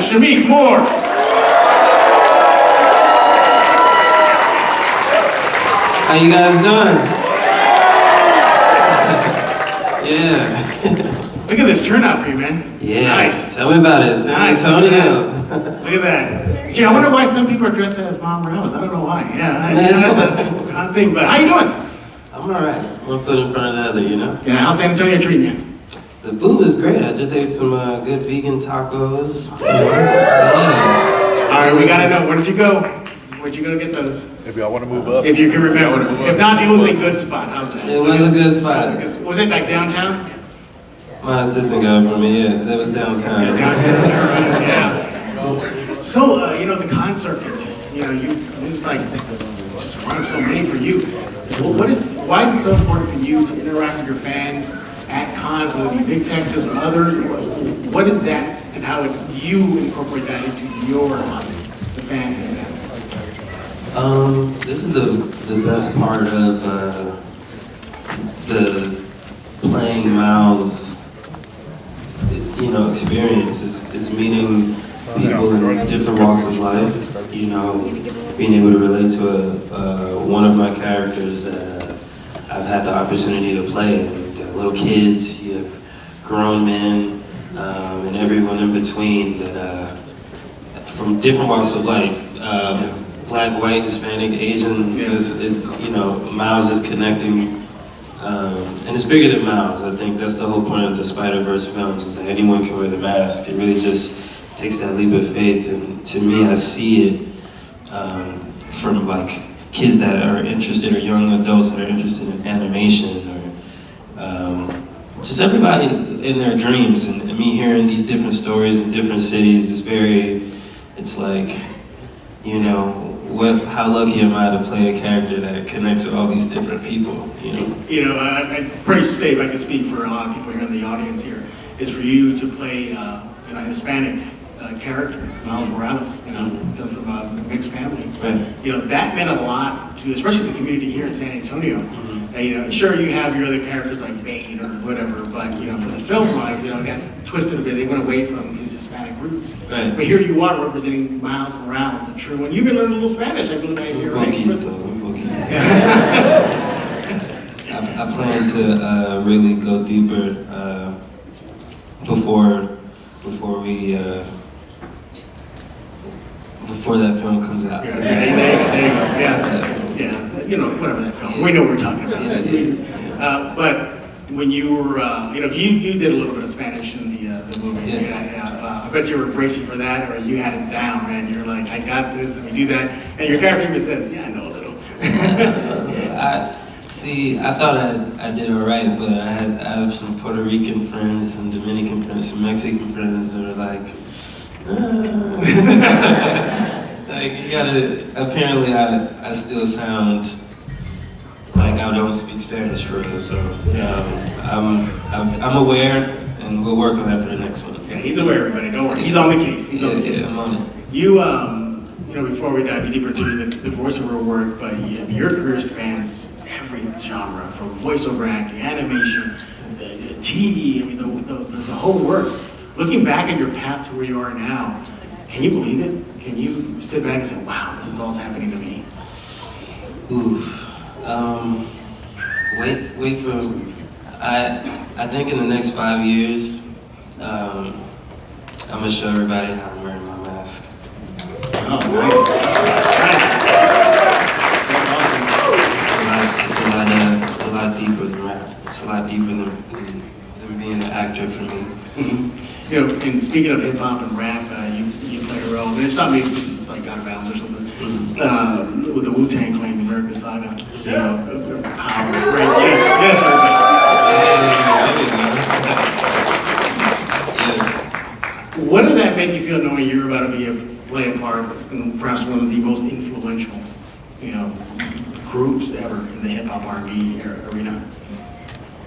Shameik Moore. How you guys doing? Yeah. Look at this turnout for you, man. Yeah. Nice. Tell me about it. Nice. Antonio. Look at that. Gee, I wonder why some people are dressed as Mom Morales. I don't know why. Yeah, that's a odd thing. But how you doing? I'm all right. One foot in front of the other, you know? Yeah, how's San Antonio treating you? The food is great. I just ate some good vegan tacos. Yeah. All right, we gotta know, where did you go? Where'd you go to get those? If y'all want to move up. If you can remember. If not, it was a good spot. How's that? It was a good spot. Was it like downtown? My assistant got it for me, yeah. That was downtown. Yeah. So, you know, the con circuit, you know, this is like just one of so many for you. Why is it so important for you to interact with your fans at cons, whether it be Big Texas or others? What is that, and how would you incorporate that into the fans? This is the best part of the playing Miles, you know, experience is meeting people in different walks of life. You know, being able to relate to one of my characters that I've had the opportunity to play. You have little kids, you have grown men, and everyone in between that from different walks of life. Black, white, Hispanic, Asian, you know, Miles is connecting, and it's bigger than Miles. I think that's the whole point of the Spider-Verse films, is that anyone can wear the mask. It really just takes that leap of faith, and to me, I see it from like kids that are interested, or young adults that are interested in animation, or just everybody in their dreams, and me hearing these different stories in different cities is it's like, you know, how lucky am I to play a character that connects with all these different people, you know? You know, I'm pretty safe, I can speak for a lot of people here in the audience here, is for you to play a Hispanic character, Miles Morales, you know, comes from a mixed family. Right. You know, that meant a lot to, especially the community here in San Antonio. You know, sure, you have your other characters like Bane or whatever, but, you know, for the film wise, you know, it got twisted a bit. They went away from his Hispanic roots. Right. But here you are representing Miles Morales, the true one. You can learn a little Spanish, I believe, here, right? I plan to really go deeper before that film comes out. Yeah, there you go. Yeah, you know, whatever that film. We know what we're talking about. But when you were, you know, you did a little bit of Spanish in the movie. Yeah. I bet you were bracing for that, or you had it down, man. You're like, I got this. Let me do that. And your character even says, yeah, I know a little. I thought I did all right, but I have some Puerto Rican friends, some Dominican friends, some Mexican friends that are like, like you gotta. Apparently, I still sound like I don't speak Spanish for real. So I'm aware, and we'll work on that for the next one. Yeah, he's aware, everybody. Don't worry. He's on the case. He's on the case. Yeah, I'm on it. You know, before we dive deeper into the voiceover work, but your career spans every genre, from voiceover acting, animation, TV. I mean, the whole works. Looking back at your path to where you are now, can you believe it? Can you sit back and say, wow, this is all happening to me? Wait for, I think in the next 5 years, I'm gonna show everybody how I'm wearing my mask. Oh, nice. That's awesome. It's a lot deeper than rap. It's a lot deeper than being an actor for me. Mm-hmm. You know, and speaking of hip hop and rap, you play a role. And it's not maybe this is like out of bounds or something. With the Wu-Tang Clan, the American Saga. You know, power. Right? Yes, Yes. What did that make you feel knowing you were about to play a part in perhaps one of the most influential, you know, groups ever in the hip hop R&B arena?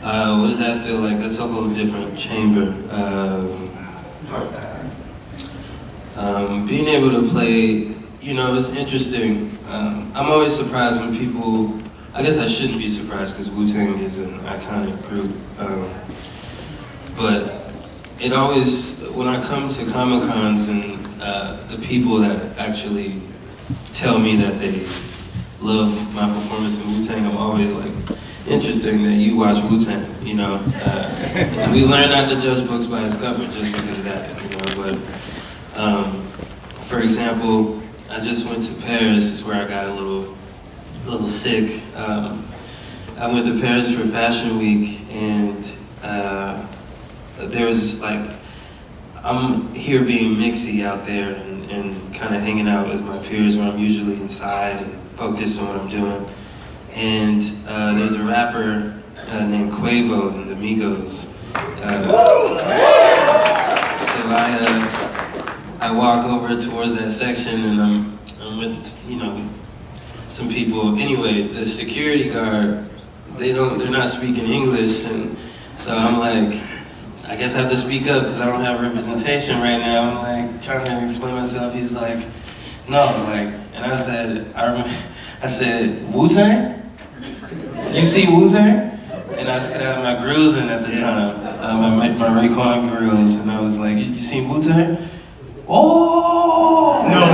What does that feel like? That's a whole different chamber. Being able to play, you know, it's interesting. I'm always surprised when people, I guess I shouldn't be surprised because Wu-Tang is an iconic group. But it always, when I come to Comic-Cons and the people that actually tell me that they love my performance in Wu-Tang, I'm always like, interesting that you watch Wu-Tang, you know. And we learn not to judge books by its cover just because of that, you know. But for example, I just went to Paris. It's where I got a little sick. I went to Paris for Fashion Week, and there was this, like, I'm here being mixy out there and kind of hanging out with my peers when I'm usually inside and focused on what I'm doing. And there's a rapper named Quavo in the Migos. So I walk over towards that section, and I'm with, you know, some people. Anyway, the security guard, they're not speaking English, and so I'm like, I guess I have to speak up because I don't have representation right now. I'm like trying to explain myself. He's like, no, like, and I said, Wu-Tang? You see Wu-Tang? And I still had my grills in at the time, my Raekwon grills, and I was like, you seen Wu-Tang? Oh! No, no.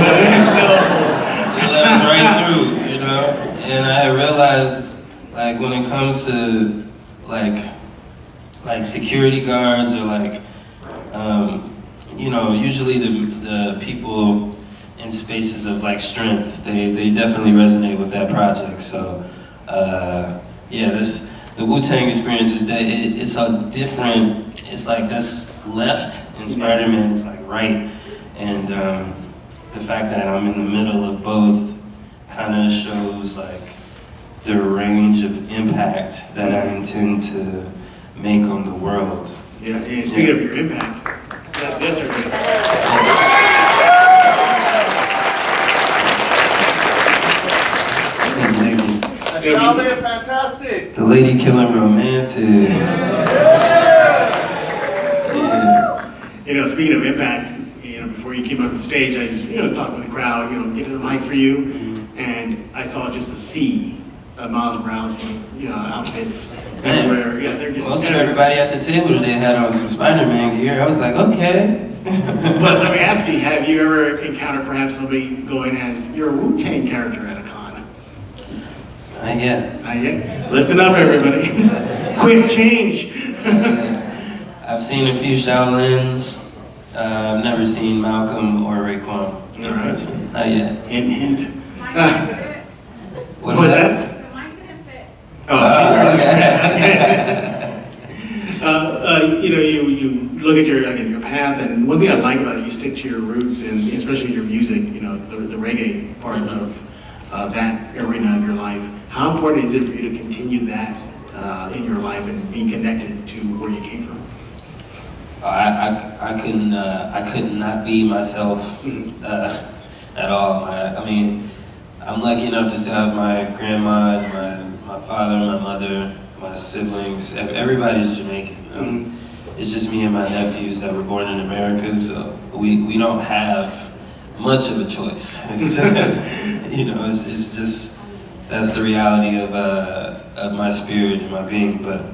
It lets right through, you know? And I realized, like, when it comes to, like security guards or like, you know, usually the people in spaces of like strength, they definitely resonate with that project. So, yeah, the Wu-Tang experience is that it's a different, it's like that's left and Spider-Man is like right. And the fact that I'm in the middle of both kind of shows like the range of impact that I intend to make on the world. Yeah, and speaking of your impact, yes, sir. Charlie, fantastic. The lady killing romantic. Yeah. You know, speaking of impact, you know, before you came up the stage, I was, you know, talking with the crowd, you know, getting the mic for you, and I saw just a sea of Miles Morales, you know, outfits everywhere. Yeah, they're just most of everybody at the table today had on some Spider-Man gear. I was like, okay. But let me ask you, have you ever encountered perhaps somebody going as your Wu-Tang character at a con? Not yet. Not yet? Listen up, everybody. Quick change. I've seen a few Shaolins. I've never seen Malcolm or Raekwon in person. Not yet. Hint, hint. What's that? Oh, she's you know, you look at your path, and one thing I like about it, you stick to your roots, and especially your music. You know, the reggae part of that arena of your life. How important is it for you to continue that in your life and being connected to where you came from? I could not be myself at all. I mean, I'm lucky enough to still have my grandma and my father, my mother, my siblings. Everybody's Jamaican. You know? It's just me and my nephews that were born in America, so we don't have much of a choice. You know, it's just that's the reality of my spirit and my being. But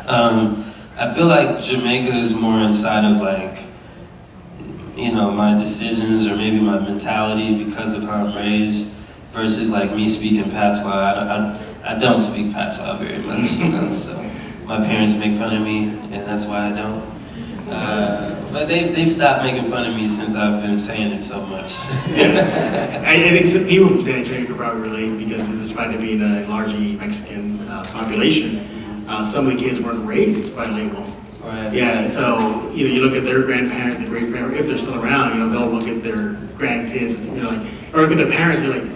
I feel like Jamaica is more inside of like, you know, my decisions or maybe my mentality because of how I'm raised versus like me speaking patois. I don't speak patois very much, you know, so my parents make fun of me and that's why I don't. But they've stopped making fun of me since I've been saying it so much. Yeah. I think some people from San Antonio could probably relate because despite it being a largely Mexican population, some of the kids weren't raised bilingual. Right. Yeah, so you know, you look at their grandparents, their great grandparents, if they're still around, you know, they'll look at their grandkids, you know, like, or look at their parents, they're like,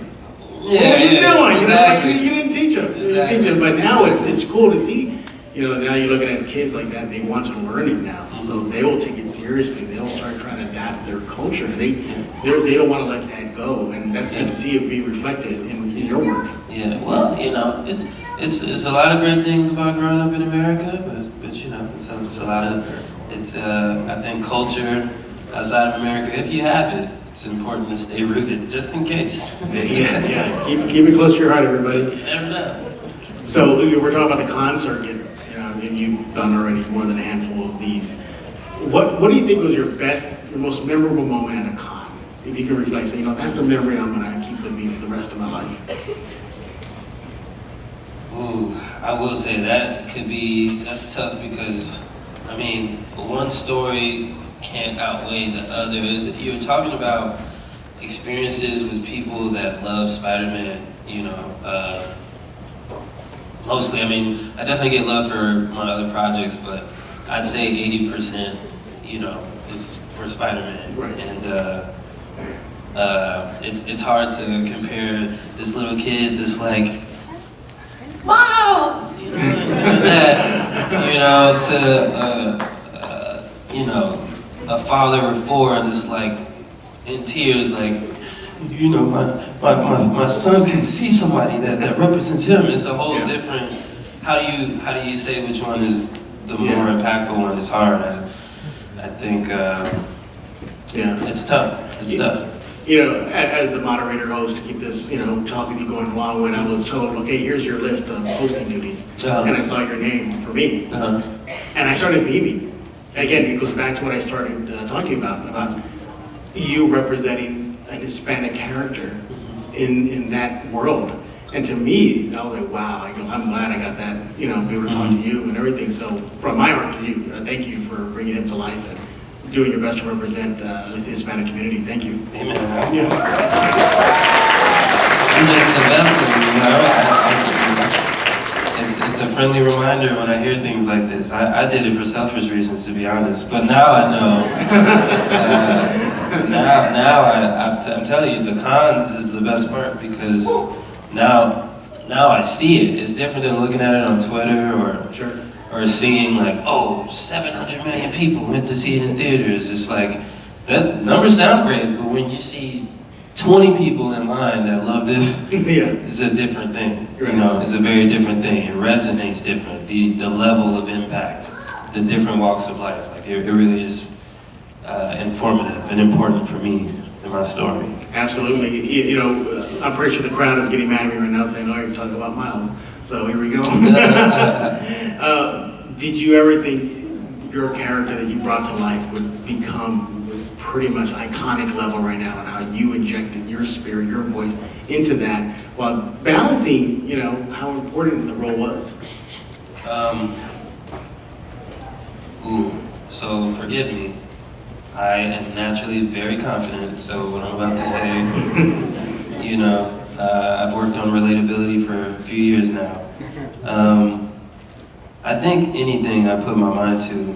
what are you doing? You know, like, you didn't teach them. You didn't teach them. But now it's cool to see. You know, now you're looking at kids like that. They want to learn it now, so they will take it seriously. They'll start trying to adapt their culture. They don't want to let that go, and that's good to see it be reflected in your work. Yeah. Well, you know, it's a lot of great things about growing up in America, but you know, it's a lot of I think culture outside of America. If you have it, it's important to stay rooted, just in case. Yeah. Keep it close to your heart, everybody. You never know. So we're talking about the con circuit. You know, and you've done already more than a handful of these. What do you think was your most memorable moment at a con? If you can reflect, say, that's a memory I'm gonna keep with me for the rest of my life. Ooh, I will say that's tough because, I mean, one story can't outweigh the other. You're talking about experiences with people that love Spider-Man, mostly. I mean, I definitely get love for my other projects, but I'd say 80%, is for Spider-Man. Right. And it's hard to compare this little kid, this like, Miles! To a father of four that's like in tears, like, my son can see somebody that represents him. It's a whole different. How do you say which one is the more impactful one? It's hard. I think it's tough. It's tough. As the moderator host, to keep this, talk with you going along, when I was told, okay, here's your list of hosting duties, and I saw your name for me, and I started beaming. Again, it goes back to what I started talking about you representing an Hispanic character in that world. And to me, I was like, wow, I'm glad I got that, be able to talk to you and everything. So from my heart to you, thank you for bringing him to life and doing your best to represent at least the Hispanic community. Thank you. Amen. Yeah. I'm just the vessel, It's a friendly reminder when I hear things like this. I did it for selfish reasons, to be honest, but now I know. I'm telling you, the cons is the best part because now I see it. It's different than looking at it on Twitter or seeing like, 700 million people went to see it in theaters. It's like, that numbers sound great, but when you see 20 people in line that love this, it's a different thing. It's a very different thing. It resonates different. The level of impact, the different walks of life. Like it really is informative and important for me in my story. Absolutely. I'm pretty sure the crowd is getting mad at me right now saying, you're talking about Miles. So here we go. Did you ever think your character that you brought to life would become pretty much iconic level right now, and how you injected your spirit, your voice into that, while balancing, how important the role was? So forgive me. I am naturally very confident, so what I'm about to say, I've worked on relatability for a few years now. I think anything I put my mind to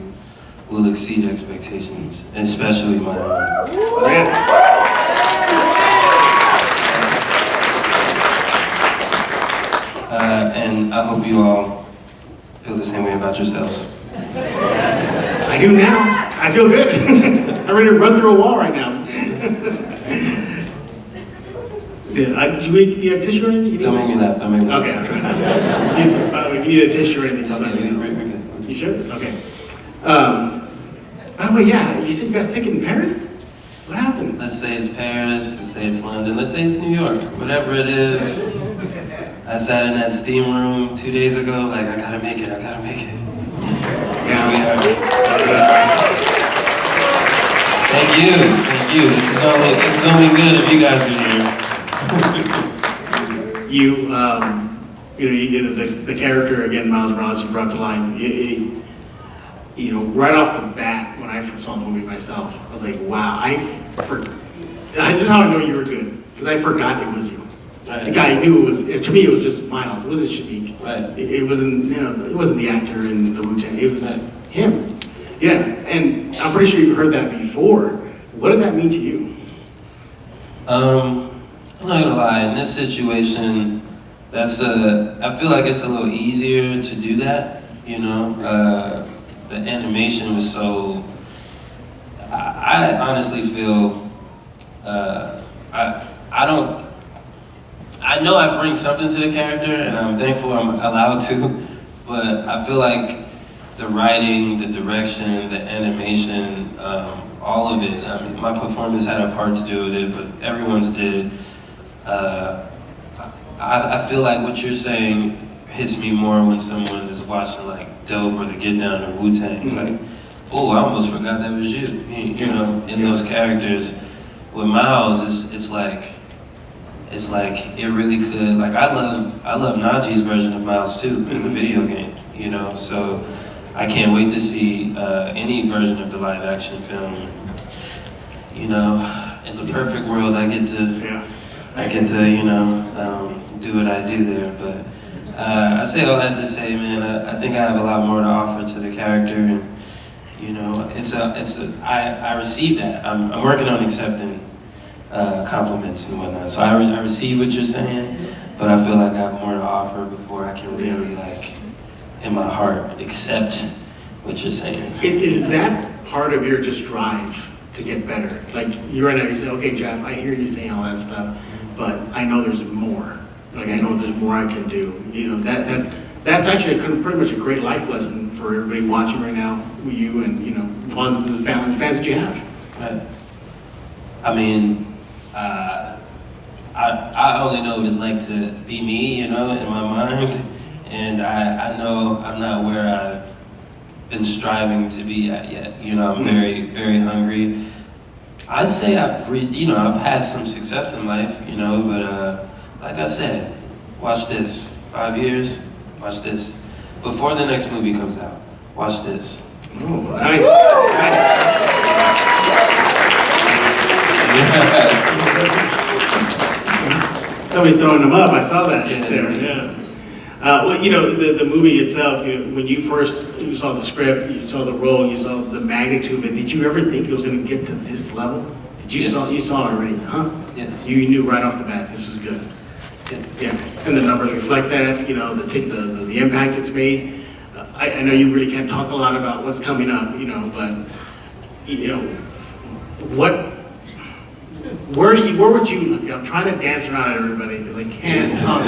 will exceed expectations, especially my own. Yes. And I hope you all feel the same way about yourselves. I do now. I feel good. I'm ready to run through a wall right now. Do we need a tissue or anything? Don't make me laugh. Don't make me laugh. Okay, I'm trying not to. By the way, if you need a tissue or anything, just let me know. We're good. You sure? Okay. You said you got sick in Paris? What happened? Let's say it's Paris, let's say it's London, let's say it's New York, whatever it is. I sat in that steam room 2 days ago, like, I gotta make it. Yeah. Thank you. This is only good if you guys are here. The character, again, Miles Morales, you brought to life, right off the bat, when I first saw the movie myself, I was like, wow, this is how I know you were good, because I forgot it was you. Right. The guy knew to me, it was just Miles, it wasn't Shameik. Right. It wasn't, it wasn't the actor in the Wu-Tang, it was him. Yeah, and I'm pretty sure you've heard that before. What does that mean to you? I'm not gonna lie, in this situation, I feel like it's a little easier to do that, the animation was so, I honestly feel, I know I bring something to the character, and I'm thankful I'm allowed to, but I feel like the writing, the direction, the animation, all of it, I mean, my performance had a part to do with it, but everyone's did. I feel like what you're saying hits me more when someone is watching like Dope or The Get Down or Wu-Tang. Like, oh, I almost forgot that was you. You know, in those characters. With Miles, it's like it really could. Like I love Najee's version of Miles too in the video game. You know, so I can't wait to see any version of the live action film. You know, in the perfect world, I get to you know do what I do there. But I say all that to say, man, I think I have a lot more to offer to the character, and you know, I receive that. I'm working on accepting compliments and whatnot. So I receive what you're saying, but I feel like I have more to offer before I can really, like, in my heart, accept what you're saying. Is that part of your just drive to get better? Like, you right now, you say, okay, Jeff, I hear you saying all that stuff, but I know there's more. Like, I know there's more I can do. You know, that's actually pretty much a great life lesson for everybody watching right now, you and, you know, the fans that you have. Right. I mean, I only know what it's like to be me, you know, in my mind, and I know I'm not where I've been striving to be at yet. You know, I'm very, very hungry. I'd say I've had some success in life, you know, but like I said, watch this. 5 years, watch this. Before the next movie comes out, watch this. Oh, nice. Nice. Somebody's throwing them up. I saw that there. Yeah. Well, you know, the movie itself. You know, when you saw the script, you saw the role, you saw the magnitude of it. Did you ever think it was going to get to this level? Did you saw it already, huh? Yes. You knew right off the bat this was good. Yeah. And the numbers reflect that. You know, the impact it's made. I know you really can't talk a lot about what's coming up. You know, but you know where would you, I'm trying to dance around at everybody because I can't talk.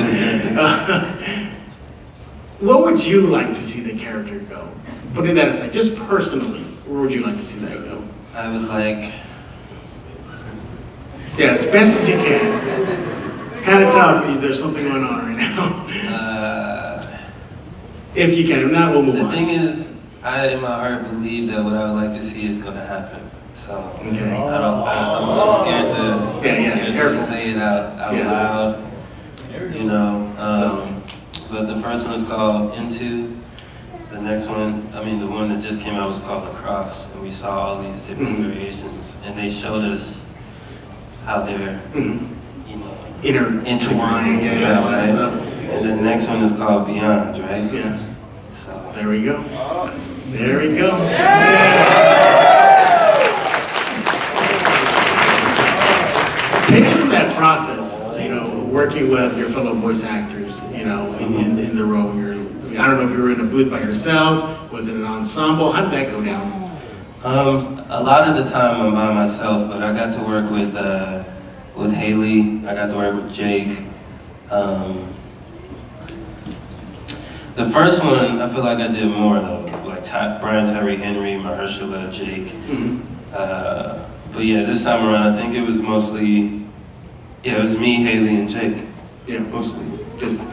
What would you like to see the character go? Putting that aside, just personally, where would you like to see that go? I would like... Yeah, as best as you can. It's kind of tough, there's something going on right now. If you can, if not, we'll move on. The thing is, I in my heart believe that what I would like to see is going to happen. So okay. I'm scared to say it out loud, you know. But the first one is called Into. The next one, the one that just came out was called Across, and we saw all these different variations, and they showed us how they're, you know, intertwined, yeah, right? And the next one is called Beyond, right? Yeah. So there we go. There we go. Take us through that process, you know, working with your fellow voice actors, you know, in the role. I don't know if you were in a booth by yourself, was it an ensemble? How did that go down? A lot of the time I'm by myself, but I got to work with Haley, I got to work with Jake. The first one, I feel like I did more though, like Brian Tyree Henry, Mahershala, Jake. But yeah, this time around, I think it was mostly, it was me, Haley, and Jake. Yeah, mostly. Just,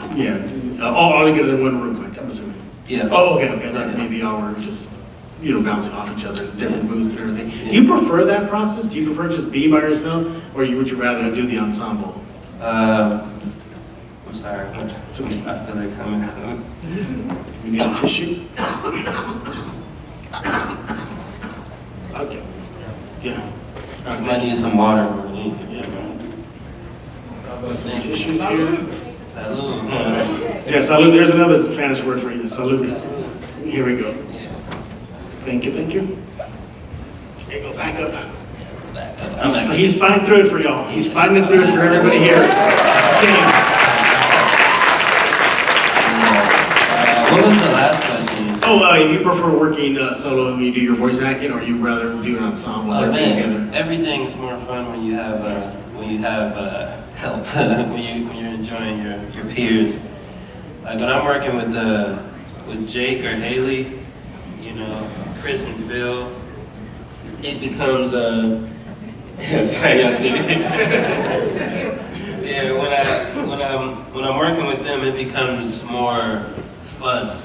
all together in one room, I'm assuming. Yeah. Oh, okay. Maybe y'all were just, you know, bouncing off each other, different booths and everything. Yeah. Do you prefer that process? Do you prefer just be by yourself, or would you rather do the ensemble? I'm sorry, it's okay. I feel like coming out. You need a tissue? Okay. Yeah. I might need some water. Some tissues here. Salud. Yeah, salud. There's another Spanish word for you. Salud. Here we go. Thank you. Okay, go back up. He's fighting through it for y'all. He's fighting it through it for everybody here. What was the last question? If you prefer working solo when you do your voice acting, or you rather do an ensemble together? Everything's more fun when you have help, when you're enjoying your peers. Like when I'm working with Jake or Haley, you know, Chris and Phil, it becomes when I'm working with them, it becomes more fun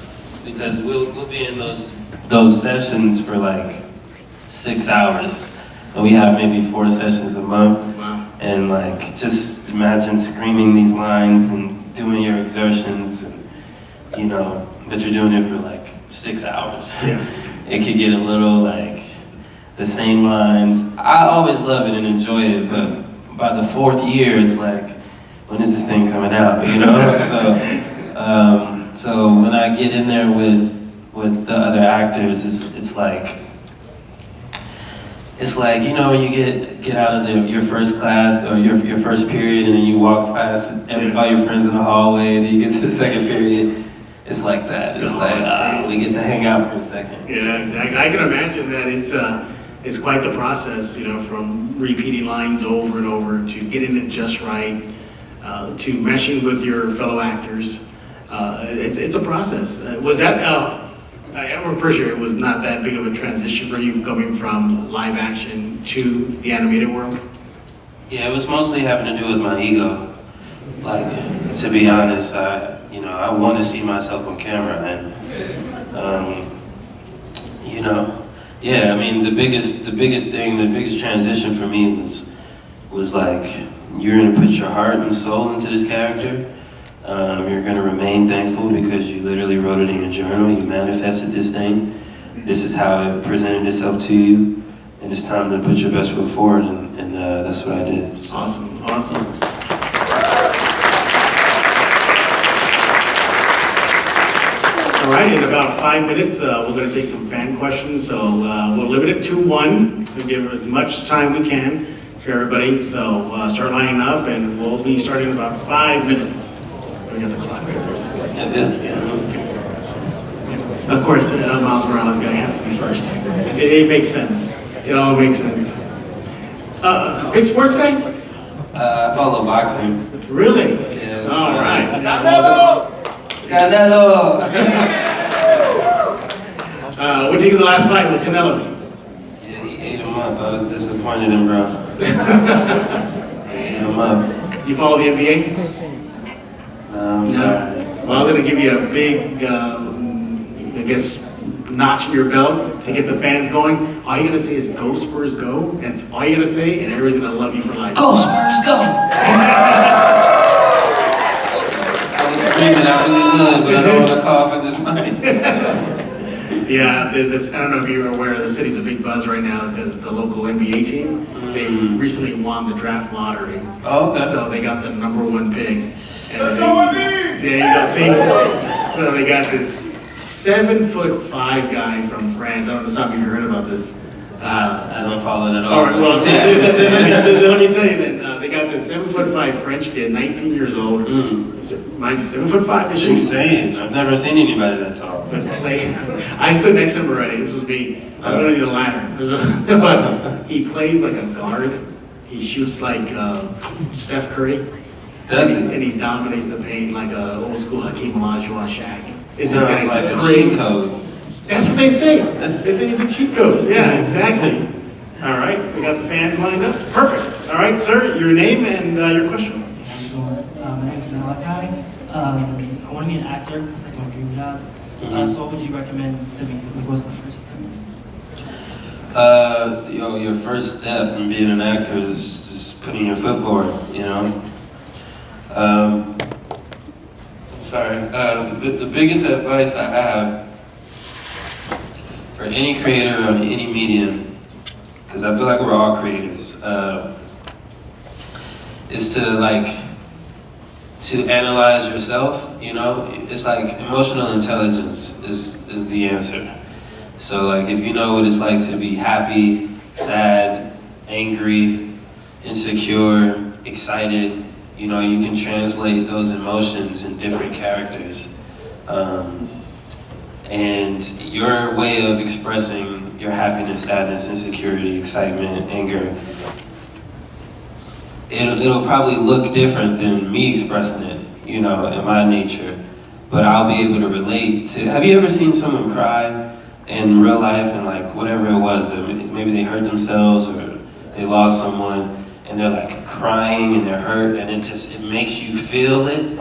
because we'll be in those those sessions for like 6 hours. And we have maybe 4 sessions a month. Wow. And like, just imagine screaming these lines and doing your exertions, and, you know, but you're doing it for like 6 hours. Yeah. It could get a little like the same lines. I always love it and enjoy it, but by the 4th year, it's like, when is this thing coming out, you know? So when I get in there with the other actors, it's like, you know, when you get out of your first class or your first period, and then you walk past all your friends in the hallway, and then you get to the second period. It's like that. It's like we get to hang out for a second. Yeah, exactly. I can imagine that it's quite the process, you know, from repeating lines over and over to getting it just right, to meshing with your fellow actors. It's a process. Was that? I'm pretty sure it was not that big of a transition for you coming from live action to the animated world. Yeah, it was mostly having to do with my ego. Like, to be honest, I want to see myself on camera, and you know, yeah. I mean, the biggest transition for me was like, you're gonna put your heart and soul into this character. You're gonna remain thankful because you literally wrote it in your journal. You manifested this thing. This is how it presented itself to you, and it's time to put your best foot forward. And that's what I did. So. Awesome, awesome. All right, in about 5 minutes, we're going to take some fan questions. So we'll limit it to 1, so give as much time we can for everybody. So start lining up, and we'll be starting in about 5 minutes. We got the clock right there. Yeah. Of course, Miles Morales guy has to be first. It makes sense. It all makes sense. Big sports guy? I follow boxing. Really? Yeah, all right. Canelo! What did you think of the last fight with Canelo? Yeah, he ate him up. I was disappointed in bro. Ate him up. You follow the NBA? No, I'm sorry. Well, I was going to give you a big, I guess, notch in your belt to get the fans going. All you're going to say is, "Go Spurs, go." That's all you're going to say, and everybody's going to love you for life. Go Spurs, go! I was screaming out really good, but I don't want to cough in this mic. Yeah, I don't know if you're aware, the city's a big buzz right now because the local NBA team, they recently won the draft lottery. Oh, okay. So they got the #1 pick. And there you go, see? So they got this 7'5" guy from France. I don't know if some of you heard about this. I don't follow it at all. All right, well, let me tell you then. They got this 7'5" French kid, 19 years old. Mind you, 7'5" is insane. I've never seen anybody that tall. But I stood next to him already. This was me. I'm gonna need a ladder. But he plays like a guard. He shoots like Steph Curry. Does he? And he dominates the paint like a old school Hakeem Olajuwon Shaq. It's Sounds this like guy's a crazy. cheat code. That's what they say. They say he's a cheat code. Yeah, exactly. All right, we got the fans lined up. Perfect. All right, sir, your name and your question. How's it going? My name is Malachi. I want to be an actor. It's like my dream job. So what would you recommend to me? What was the first step? Your first step in being an actor is just putting your foot forward, you know? The biggest advice I have for any creator on any medium, because I feel like we're all creators, is to analyze yourself, you know? It's like emotional intelligence is the answer. So like if you know what it's like to be happy, sad, angry, insecure, excited, you know, you can translate those emotions in different characters. And your way of expressing your happiness, sadness, insecurity, excitement, anger, it'll probably look different than me expressing it, you know, in my nature. But I'll be able to relate to, have you ever seen someone cry in real life and like whatever it was, maybe they hurt themselves or they lost someone, and they're like crying and they're hurt, and it makes you feel it.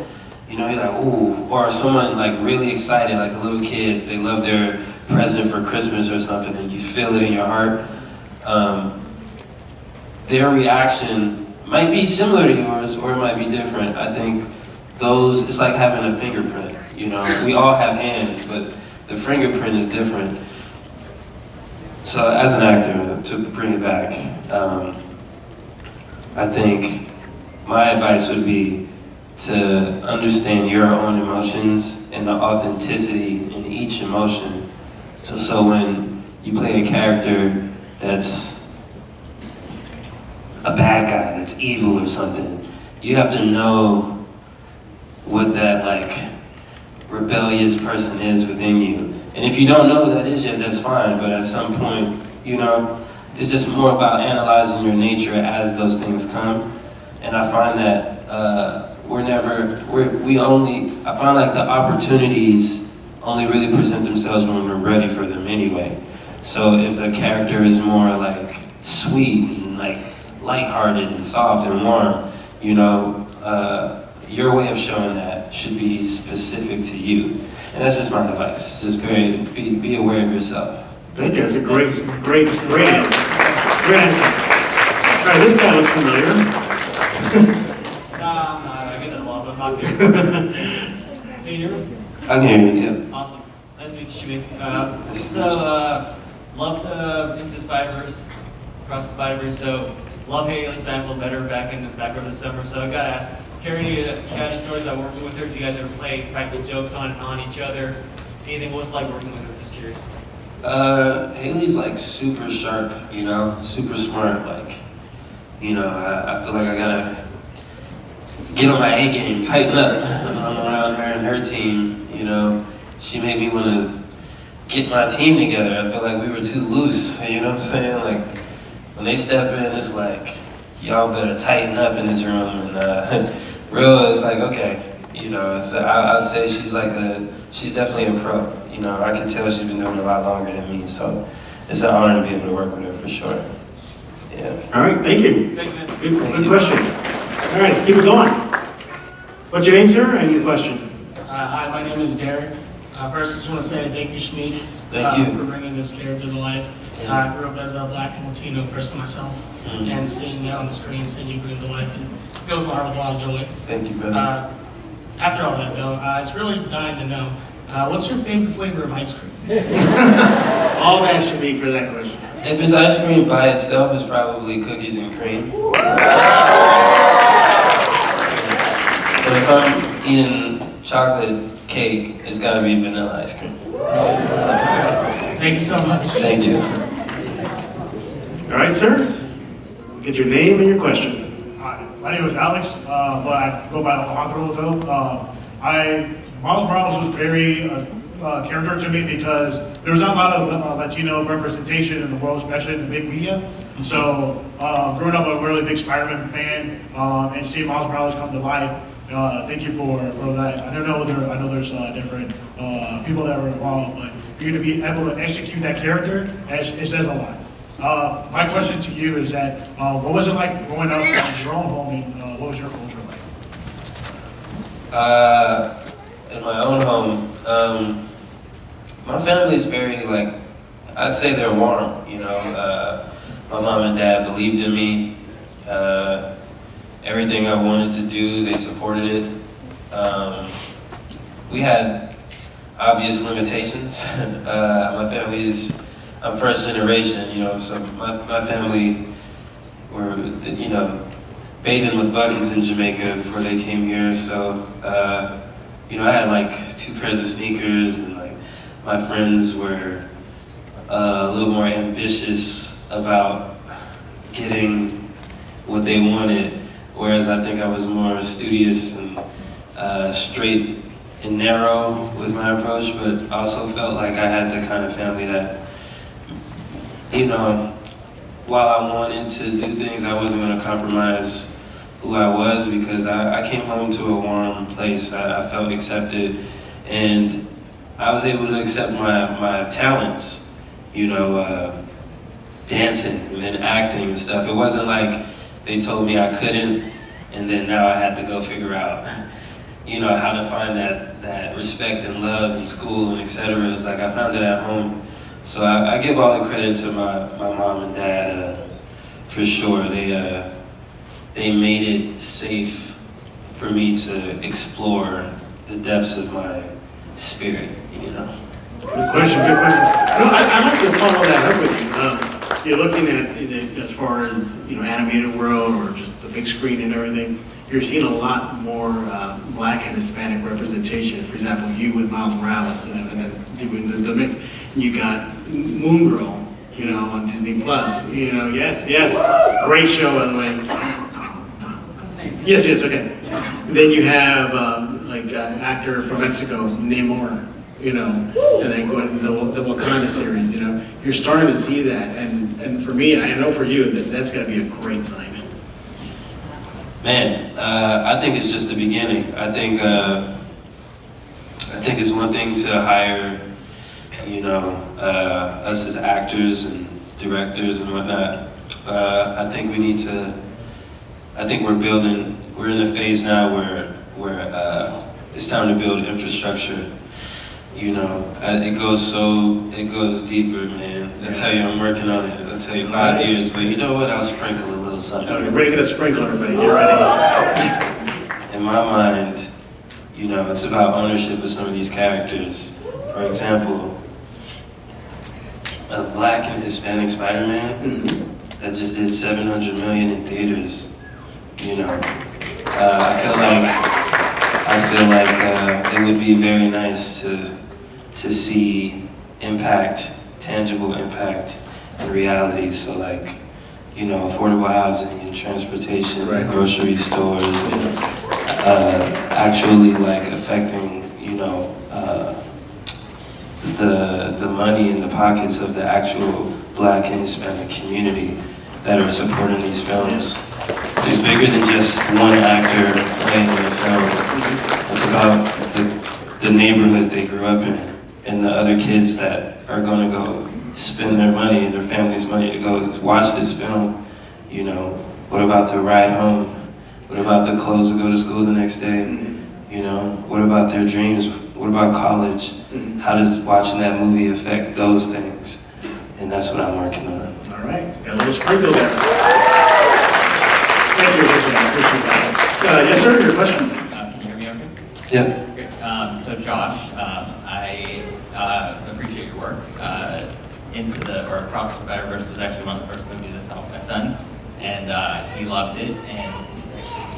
You know, you're like, ooh. Or someone like really excited, like a little kid, they love their present for Christmas or something and you feel it in your heart, their reaction might be similar to yours or it might be different. I think it's like having a fingerprint, you know? We all have hands, but the fingerprint is different. So as an actor, to bring it back, I think my advice would be to understand your own emotions and the authenticity in each emotion. So when you play a character that's a bad guy, that's evil or something, you have to know what that like rebellious person is within you. And if you don't know who that is yet, that's fine, but at some point, you know, it's just more about analyzing your nature as those things come. And I find that I find like the opportunities only really present themselves when we're ready for them anyway. So if the character is more like sweet and like lighthearted and soft and warm, you know, your way of showing that should be specific to you. And that's just my advice. Just be aware of yourself. Thank you. That's a great answer. Great answer. All right, this guy looks familiar. Nah, I'm not. I get that a lot, but I'm not good. Can you hear me? I can hear you, yeah. Awesome. Nice to meet you, Shameik. Love Into the Spider-Verse, Across the Spider-Verse. So, love Haley Steinfeld better back over the summer. So, I gotta ask, Carrie, you got any stories about working with her? Do you guys ever play practical jokes on each other? Anything? What's it like working with her? Just curious. Haley's like super sharp, you know, super smart. Like, you know, I feel like I gotta get on my A game, tighten up around her and her team. You know, she made me want to get my team together. I feel like we were too loose. You know what I'm saying? Like when they step in, it's like y'all better tighten up in this room. And real is like okay, you know. So I'd say she's definitely a pro. You know, I can tell she's been doing it a lot longer than me. So it's an honor to be able to work with her for sure. Yeah. All right, thank you. Thank you, man. Good question. All right, let's keep it going. What's your name, sir, and your question? Hi, my name is Derek. First, I just want to say thank you, Shameik, Thank you. for bringing this character to life. I grew up as a black and Latino person myself, and seeing that on the screen, seeing you bring it to life, it fills my heart with a lot of joy. Thank you, brother. After all that, though, it's really dying to know, what's your favorite flavor of ice cream? All that should be for that question. If it's ice cream by itself, it's probably cookies and cream. But if I'm eating chocolate cake, it's gotta be vanilla ice cream. Thank you so much. Thank you. All right, sir. Get your name and your question. Hi, my name is Alex, but I go by Alejandro though. Miles Morales was very character to me because there's not a lot of Latino representation in the world, especially in the big media. So growing up a really big Spider-Man fan and seeing Miles Morales come to life, thank you for that. I know there's different people that were involved, but for you to be able to execute that character, it says a lot. My question to you is that what was it like growing up in your own home, and what was your culture like? In my own home, my family is very like, I'd say they're warm, you know. My mom and dad believed in me. Everything I wanted to do, they supported it. We had obvious limitations. I'm first generation, you know, so my family were, you know, bathing with buddies in Jamaica before they came here. So, you know, I had like 2 pairs of sneakers, and like my friends were a little more ambitious about getting what they wanted, whereas I think I was more studious and straight and narrow with my approach, but also felt like I had the kind of family that, you know, while I wanted to do things, I wasn't going to compromise who I was, because I came home to a warm place. I felt accepted, and I was able to accept my talents, you know, dancing and then acting and stuff. It wasn't like they told me I couldn't, and then now I had to go figure out you know, how to find that respect and love in school and etc. It's like I found it at home. So I give all the credit to my mom and dad, for sure. They made it safe for me to explore the depths of my spirit, you know. Good question, good question. No, I'd like to follow that up with you. You're looking at it as far as, you know, animated world or just the big screen and everything. You're seeing a lot more Black and Hispanic representation. For example, you with Miles Morales and then doing the mix. You got Moon Girl, you know, on Disney Plus. You know, yes, great show by the way. Yes, okay. Then you have actor from Mexico, Namor. You know, and then going to the Wakanda series, you know, you're starting to see that, and for me, and I know for you, that's got to be a great sign. Man, I think it's just the beginning. I think it's one thing to hire, you know, us as actors and directors and whatnot. I think we need to. I think we're in a phase now where it's time to build infrastructure. You know, it goes deeper, man. I tell you, I'm working on it. I tell you, 5 years, but you know what? I'll sprinkle a little something. Okay, we're gonna sprinkle everybody. Get ready. In my mind, you know, it's about ownership of some of these characters. For example, a Black and Hispanic Spider-Man that just did 700 million in theaters. You know, I feel like it would be very nice to see impact, tangible impact in reality. So like, you know, affordable housing and transportation, right. Grocery stores, and, actually like affecting, you know, the money in the pockets of the actual Black and Hispanic community that are supporting these films. It's bigger than just one actor playing in the film. It's about the neighborhood they grew up in and the other kids that are going to go spend their money, their family's money to go watch this film. You know, what about the ride home? What about the clothes to go to school the next day? You know, what about their dreams? What about college? How does watching that movie affect those things? And that's what I'm working on. All right, got a little sprinkle there. Thank you, appreciate that. Yes, sir, your question. Can you hear me okay? Yep. So Josh, I appreciate your work. Across the Spider-Verse was actually one of the first movies I saw with my son, and he loved it. And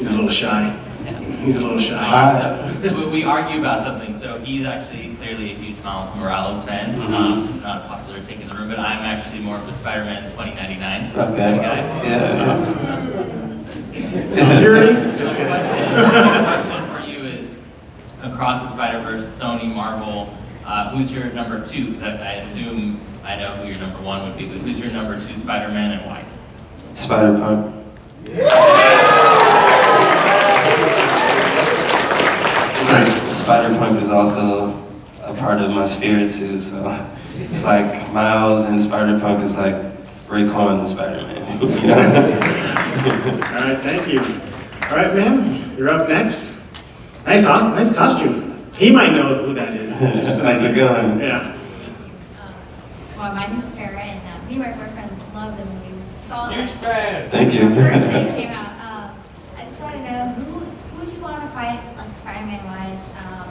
He's a little shy. Yeah. He's a little shy. So we argue about something. So he's actually clearly a huge Miles Morales fan. Not a popular take in the room, but I'm actually more of a Spider-Man 2099 Okay. guy. Yeah. Security? Just kidding. Question for you is, across the Spider-Verse, Sony, Marvel, who's your number two? Because I assume I know who your number one would be, but who's your number two Spider-Man and why? Spider-Punk. Spider-Punk is also a part of my spirit too, so it's like Miles and Spider-Punk is like Raycon and Spider-Man. You know? All right, thank you. All right, ma'am, you're up next. Nice costume. He might know who that is. How's it going? Yeah. Well, my name's Farrah, and me and my boyfriend love the movie. Saw it Huge fan. Thank you. first day it came out. I just want to know who would you want to fight, like Spider-Man wise,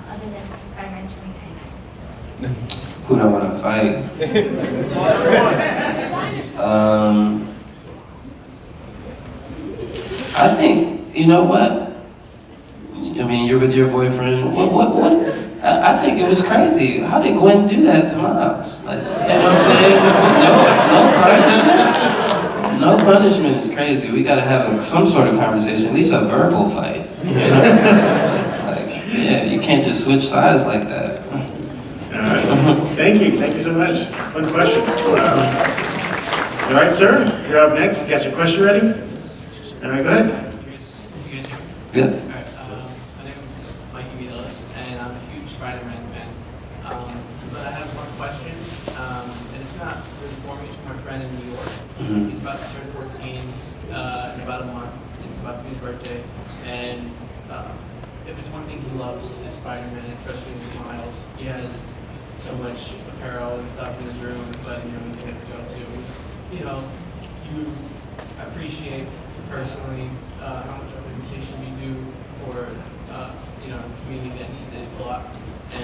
other than Spider-Man 2099? Who do I want to fight? I think, you know what? I mean, you're with your boyfriend. What? I think it was crazy. How did Gwen do that to Miles? Like, you know what I'm saying? No punishment is crazy. We gotta have some sort of conversation, at least a verbal fight. You know? Like, yeah, you can't just switch sides like that. All right. Thank you so much. Fun question. All right, sir, you're up next. Got your question ready? All right, go ahead. Yeah. My name is Mikey Vilas, and I'm a huge Spider-Man fan. But I have one question, and it's not really for me, it's for my friend in New York. He's about to turn 14 in about a month. It's about to be his birthday. And if it's one thing he loves is Spider-Man, especially with Miles. He has so much apparel and stuff in his room, but you can't go to. You appreciate personally how much representation you do for a community that needs it a lot. And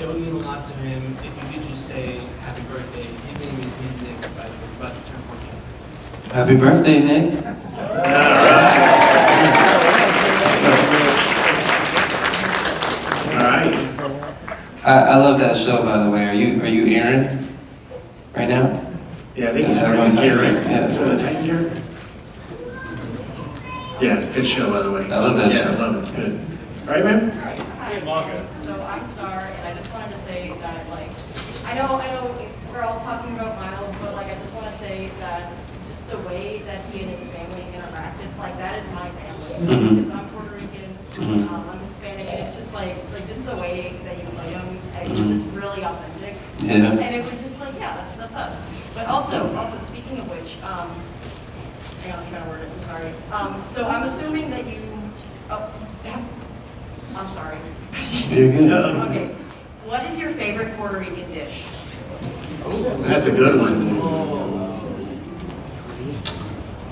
it would mean a lot to him if you could just say happy birthday. He's Nick, but it's about to turn 14. Happy birthday, Nick. All right. I love that show, by the way. Are you Aaron right now? Yeah, I think he's That's wearing the everyone's gear, right? favorite, yeah. So the tank gear? Yeah, good show, by the way. I love that Yeah, show. I love it. It's good. All right, man? So I'm Star, and I just wanted to say that, like, I know we're all talking about Miles, but like, I just want to say that just the way that he and his family interact, it's like that is my family. Mhm. Because I'm Puerto Rican, Mhm. I'm Hispanic, and it's just like just the way that you play him, it's just really authentic. Yeah. And it was just like, yeah, that's us. But also speaking of which, hang on, I'm trying to word it. I'm sorry. So I'm assuming that you. Oh, I'm sorry. You're good. Okay. What is your favorite Puerto Rican dish? That's a good one.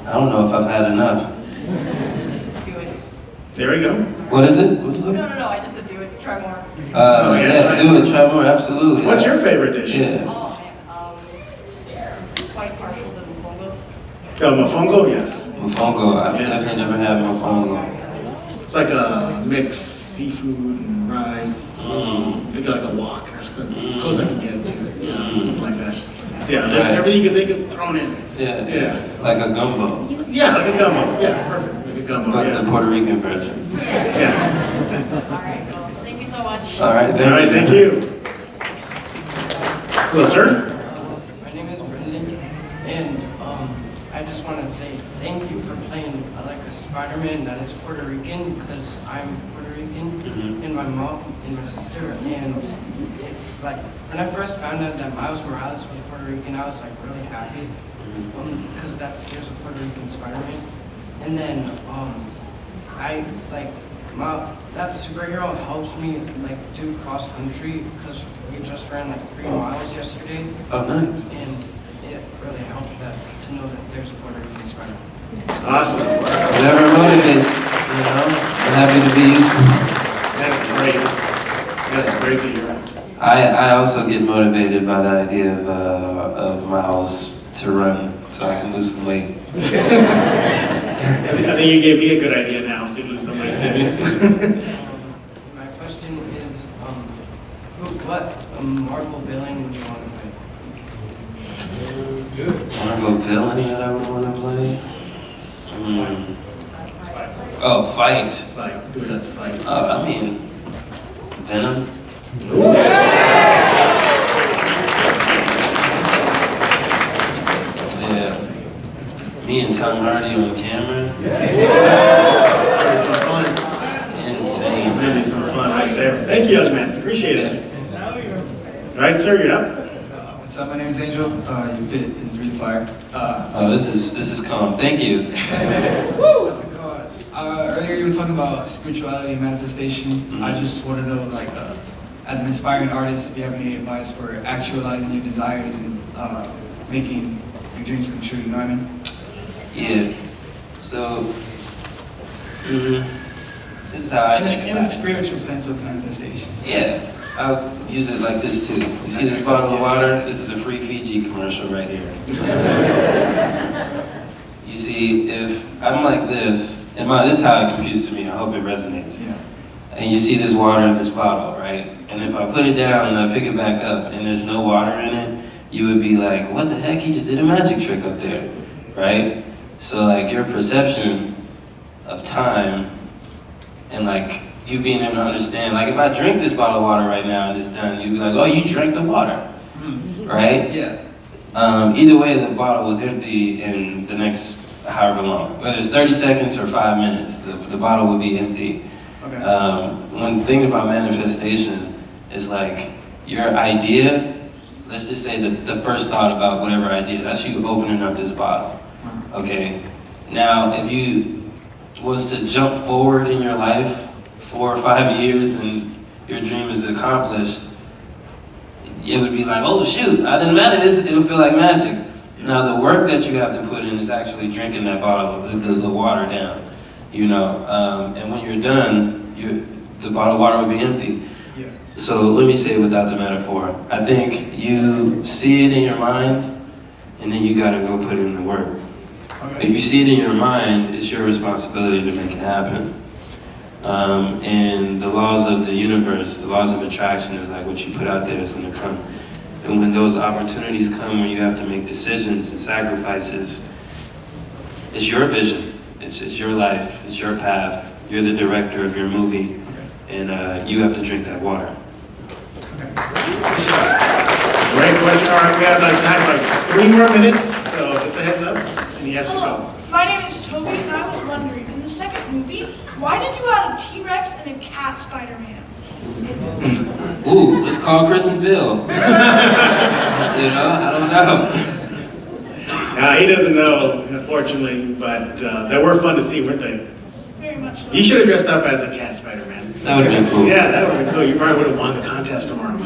I don't know if I've had enough. Do it. There we go. What is it? What is it? No. I just said do it. Try more. Oh, yeah, Yeah, do it. Try more. Absolutely. What's your favorite dish? Yeah. Oh man. Quite partial to mofongo. Oh, mofongo? Yes. Mofongo. I've definitely never had mofongo. It's like a mixed seafood and rice. Maybe like a wok or something. Close I can get to. Yeah, something like that. Yeah, just Right. everything you can think of thrown in. Yeah. Yeah. Like a gumbo, Yeah, like a gumbo. Yeah, perfect. Like a gumbo. but the Yeah. Puerto Rican version. Yeah. All right. Well, thank you so much. All right. All right, thank you. Hello, sir. My name is Brendan, and I just want to say thank you for playing like a Spider-Man that is Puerto Rican, because I'm Puerto Rican, and my mom and my sister, and it's like, when I first found out that Miles Morales was Puerto Rican, I was like really happy, because there's a Puerto Rican Spider-Man, and then I like, that superhero helps me like do cross country, because we just ran like 3 miles yesterday, Oh, nice. and it really helped to know that there's a Puerto Rican Spider-Man. Awesome. Whatever motivates, I'm happy to be useful. That's great. That's great to hear. I also get motivated by the idea of Miles to run so I can lose some weight. I think you gave me a good idea now to lose some weight too. My question is, what Marvel villain would you want to play? Marvel villain that I would want to play? Oh, fight. Fight. Who would have to fight? Oh, I mean, Venom. Yeah. Me and Tom Hardy on camera. That'd be some fun. Insane. That'd be some fun right there. Thank you, young man. Appreciate it. All right, sir, you're up. What's up? My name is Angel. Your fit is really fire. Oh, this is calm. Thank you. What's it called? Earlier you were talking about spirituality and manifestation. I just want to know, like, as an aspiring artist, if you have any advice for actualizing your desires and making your dreams come true. You know what I mean? Yeah. So, this is how I think In a about it. spiritual sense of manifestation. Yeah. I'll use it like this too. You see this bottle of water? This is a free Fiji commercial right here. You see, if I'm like this, and this is how it computes to me, I hope it resonates. Yeah. And you see this water in this bottle, right? And if I put it down and I pick it back up and there's no water in it, you would be like, what the heck? He just did a magic trick up there, right? So like your perception of time and like you being able to understand, like if I drink this bottle of water right now and it's done, you'd be like, oh, you drank the water, right? Yeah. Either way, the bottle was empty in the next however long. Whether it's 30 seconds or 5 minutes, the bottle would be empty. Okay. One thing about manifestation is like your idea, let's just say the first thought about whatever idea, that's you opening up this bottle, okay? Now, if you was to jump forward in your life 4 or 5 years and your dream is accomplished, it would be like, oh shoot, I didn't manage this, it'll feel like magic. Now the work that you have to put in is actually drinking that bottle, the water down, you know, and when you're done, the bottle of water will be empty. Yeah. So let me say it without the metaphor. I think you see it in your mind, and then you gotta go put in the work. Okay. If you see it in your mind, it's your responsibility to make it happen. And the laws of the universe, the laws of attraction is like what you put out there is gonna come. And when those opportunities come when you have to make decisions and sacrifices, it's your vision, it's your life, it's your path. You're the director of your movie, and you have to drink that water. Great question. All right, we have time for like 3 more minutes, so just a heads up, and he has to Hello, go. my name is Toby, and I was wondering, in the second movie, why did you add a T-Rex and a cat Spider-Man? Ooh, let's call Chris and Phil. You know, I don't know. He doesn't know, unfortunately, but they were fun to see, weren't they? Very much so. You should have dressed up as a cat Spider-Man. That would have been cool. Yeah, that would have been cool. You probably would have won the contest tomorrow.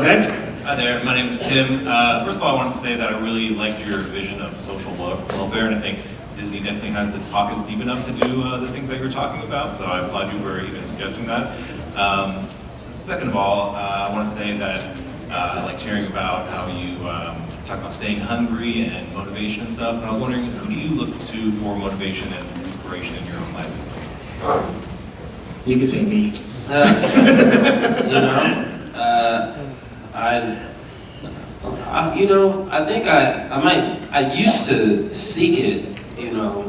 Next. Hi there, my name is Tim. First of all, I wanted to say that I really liked your vision of social welfare, and I think Disney definitely has the pockets deep enough to do the things that you're talking about, so I applaud you for even suggesting that. Second of all, I want to say that I liked hearing about how you talk about staying hungry and motivation and stuff, and I was wondering, who do you look to for motivation and inspiration in your own life? You can say me. You know, I think I used to seek it, you know,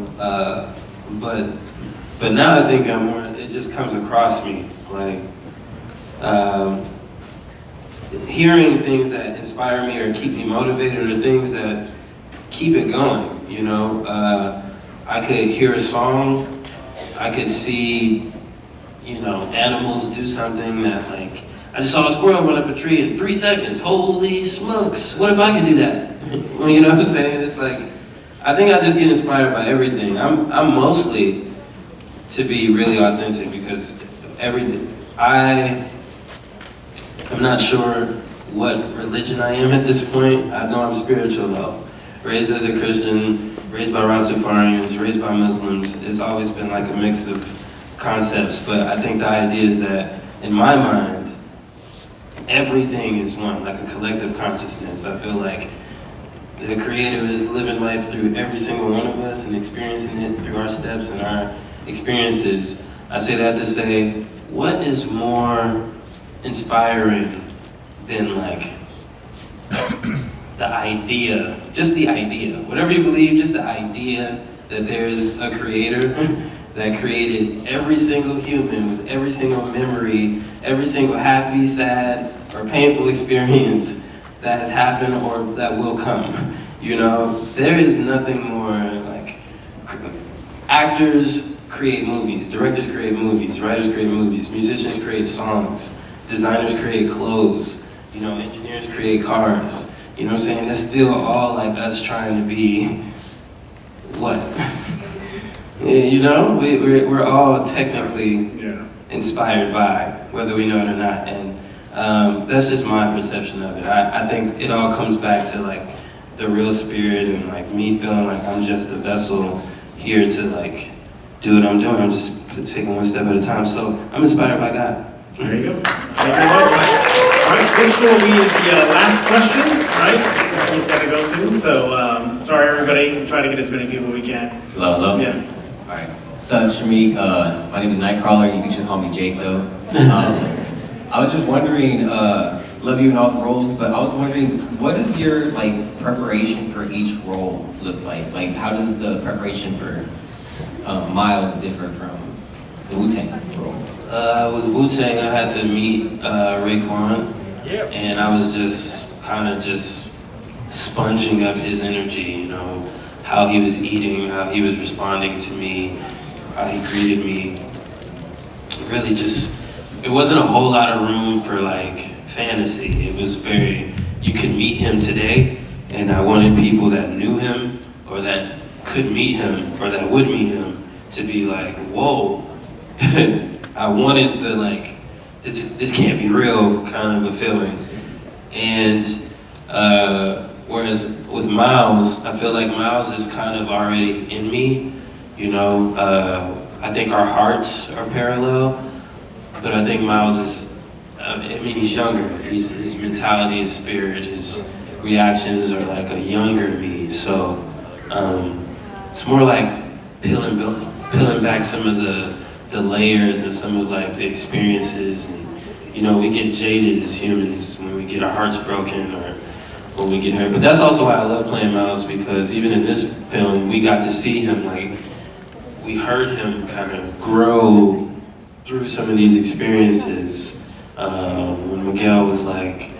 but now I think I'm more, it just comes across me, like, hearing things that inspire me or keep me motivated or things that keep it going, you know. I could hear a song, I could see, you know, animals do something that, like, I just saw a squirrel run up a tree in 3 seconds. Holy smokes, what if I could do that? You know what I'm saying? It's like, I think I just get inspired by everything. I'm mostly, to be really authentic, because I'm not sure what religion I am at this point. I know I'm spiritual though. Raised as a Christian, raised by Rastafarians, raised by Muslims. It's always been like a mix of concepts, but I think the idea is that, in my mind, everything is one, like a collective consciousness. I feel like the Creator is living life through every single one of us and experiencing it through our steps and our experiences. I say that to say, what is more inspiring than like the idea, just the idea, whatever you believe, just the idea that there's a Creator that created every single human with every single memory, every single happy, sad, or painful experience that has happened or that will come. You know, there is nothing more like, actors create movies, directors create movies, writers create movies, musicians create songs, designers create clothes, you know, engineers create cars. You know what I'm saying? It's still all like us trying to be, what? You know, we're all technically inspired by, whether we know it or not, and that's just my perception of it. I think it all comes back to like the real spirit and like me feeling like I'm just a vessel here to like do what I'm doing. I'm just taking one step at a time. So I'm inspired by God. There you go. Thank you very much. All right, this will be the last question, right? He's got to go soon, so sorry everybody. Try to get as many people we can. Hello. Yeah. All right. What's up, Shameik? My name is Nightcrawler. You can just call me Jake, though. I was just wondering, love you in all the roles, but I was wondering, what does your like preparation for each role look like? Like, how does the preparation for Miles differ from the Wu-Tang role? With Wu-Tang, I had to meet Raekwon, and I was just kind of just sponging up his energy, you know, how he was eating, how he was responding to me, how he greeted me. Really just, it wasn't a whole lot of room for like fantasy. It was very, you could meet him today, and I wanted people that knew him or that could meet him or that would meet him to be like, whoa, I wanted the like, this can't be real kind of a feeling. And whereas with Miles, I feel like Miles is kind of already in me, you know. I think our hearts are parallel, but I think Miles is, I mean, he's younger. His mentality, his spirit, his reactions are like a younger me. So it's more like peeling back some of the layers and some of like the experiences. And, you know, we get jaded as humans when we get our hearts broken or when we get hurt. But that's also why I love playing Miles, because even in this film, we got to see him, like, we heard him kind of grow through some of these experiences. When Miguel was like,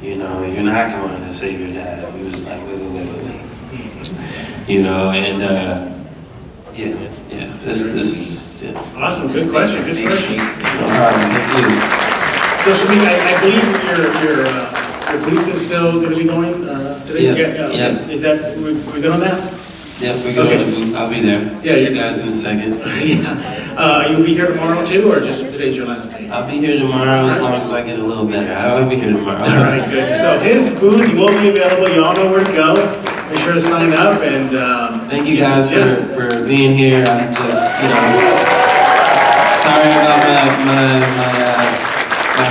you know, you're not going to save your dad. He was like, wait. You know, and this is, yeah. Awesome, good question, good question. No problem, thank you. So Shameik, I believe your booth is still going to be going today? Yeah. Is that, we good on that? Yeah, we go to the booth. I'll be there. Yeah, See you guys in a second. Yeah. You'll be here tomorrow too, or just today's your last day? I'll be here tomorrow as long as I get a little better. I'll be here tomorrow. All right, good. So his booth will be available. You all know where to go. Make sure to sign up and. Thank you guys for being here. I'm just, you know, sorry about my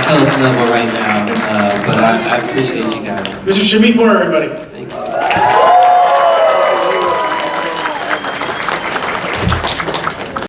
health level right now, but I appreciate you guys. Mr. Shameik Moore, everybody. Thank you.